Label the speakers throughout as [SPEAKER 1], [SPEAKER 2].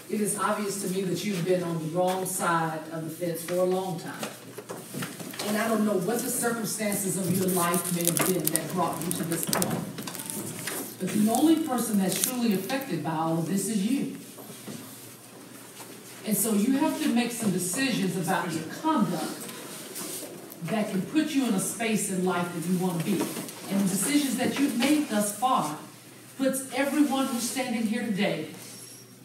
[SPEAKER 1] It is obvious to me that you've been on the wrong side of the fence for a long time. And I don't know what the circumstances of your life may have been that brought you to this point. But the only person that's truly affected by all of this is you. And so you have to make some decisions about your conduct that can put you in a space in life that you want to be. And the decisions that you've made thus far puts everyone who's standing here today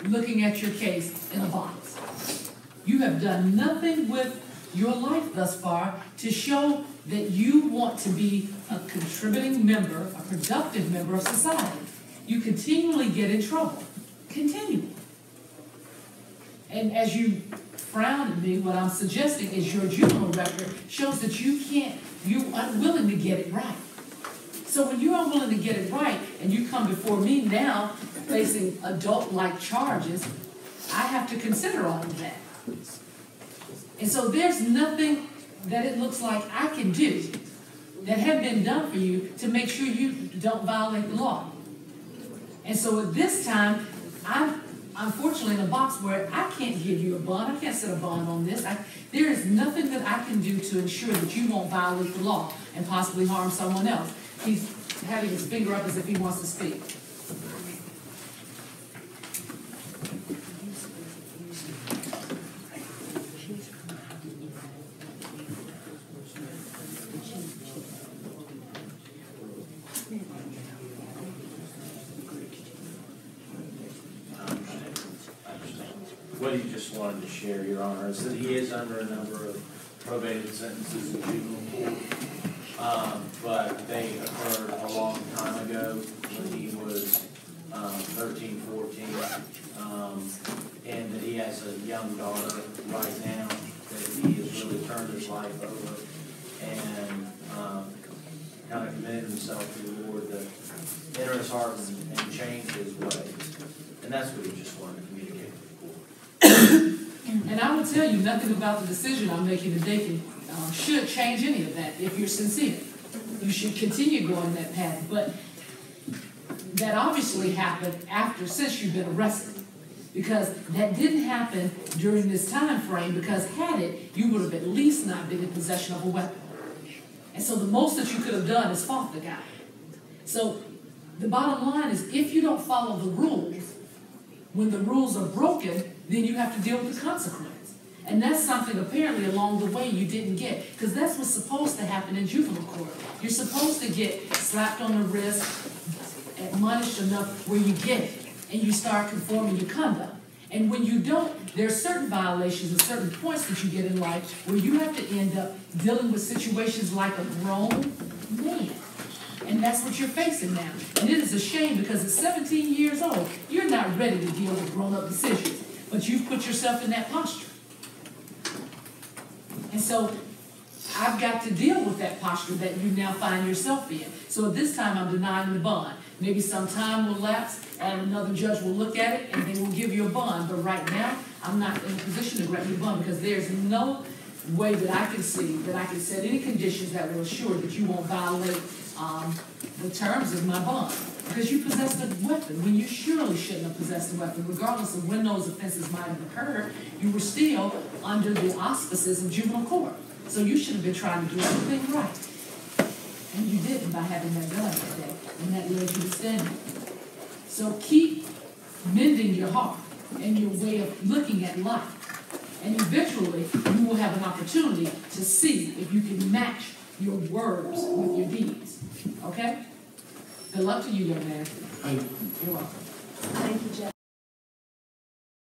[SPEAKER 1] looking at your case in a box. You have done nothing with your life thus far to show that you want to be a contributing member, a productive member of society. You continually get in trouble. Continually. And as you frown at me, what I'm suggesting is your juvenile record shows that you're unwilling to get it right. So when you're unwilling to get it right and you come before me now facing adult-like charges, I have to consider all of that. And so there's nothing that it looks like I can do that have been done for you to make sure you don't violate the law. And so at this time, I'm unfortunately in a box where I can't give you a bond. I can't set a bond on this. There is nothing that I can do to ensure that you won't violate the law and possibly harm someone else. He's having his finger up as if he wants to speak.
[SPEAKER 2] What he just wanted to share, Your Honor, is that he is under a number of probated sentences in juvenile court, but they occurred a long time ago when he was 13, 14, and that he has a young daughter right now that he has really turned his life over and kind of committed himself to the Lord to enter his heart and change his ways. And that's what he just wanted to communicate with the court.
[SPEAKER 1] And I will tell you, nothing about the decision I'm making today should change any of that if you're sincere. You should continue going that path. But that obviously happened since you've been arrested. Because that didn't happen during this time frame, because had it, you would have at least not been in possession of a weapon. And so the most that you could have done is fought the guy. So the bottom line is, if you don't follow the rules, when the rules are broken, then you have to deal with the consequence. And that's something apparently along the way you didn't get, because that's what's supposed to happen in juvenile court. You're supposed to get slapped on the wrist, admonished enough where you get it, and you start conforming your conduct. And when you don't, there are certain violations and certain points that you get in life where you have to end up dealing with situations like a grown man. And that's what you're facing now. And it is a shame, because at 17 years old, you're not ready to deal with grown-up decisions. But you've put yourself in that posture. And so I've got to deal with that posture that you now find yourself in. So at this time, I'm denying the bond. Maybe some time will lapse and another judge will look at it and they will give you a bond. But right now, I'm not in a position to grant you a bond, because there's no way that I can see that I can set any conditions that will assure that you won't violate the terms of my bond. Because you possessed a weapon when you surely shouldn't have possessed a weapon. Regardless of when those offenses might have occurred, you were still under the auspices of juvenile court. So you should have been trying to do everything right. And you didn't by having that gun that day. And that led you to standing. So keep mending your heart and your way of looking at life. And eventually, you will have an opportunity to see if you can match your words with your deeds. Okay? Good luck to you, young man.
[SPEAKER 2] Thank you.
[SPEAKER 1] You're welcome.
[SPEAKER 3] Thank you, Judge.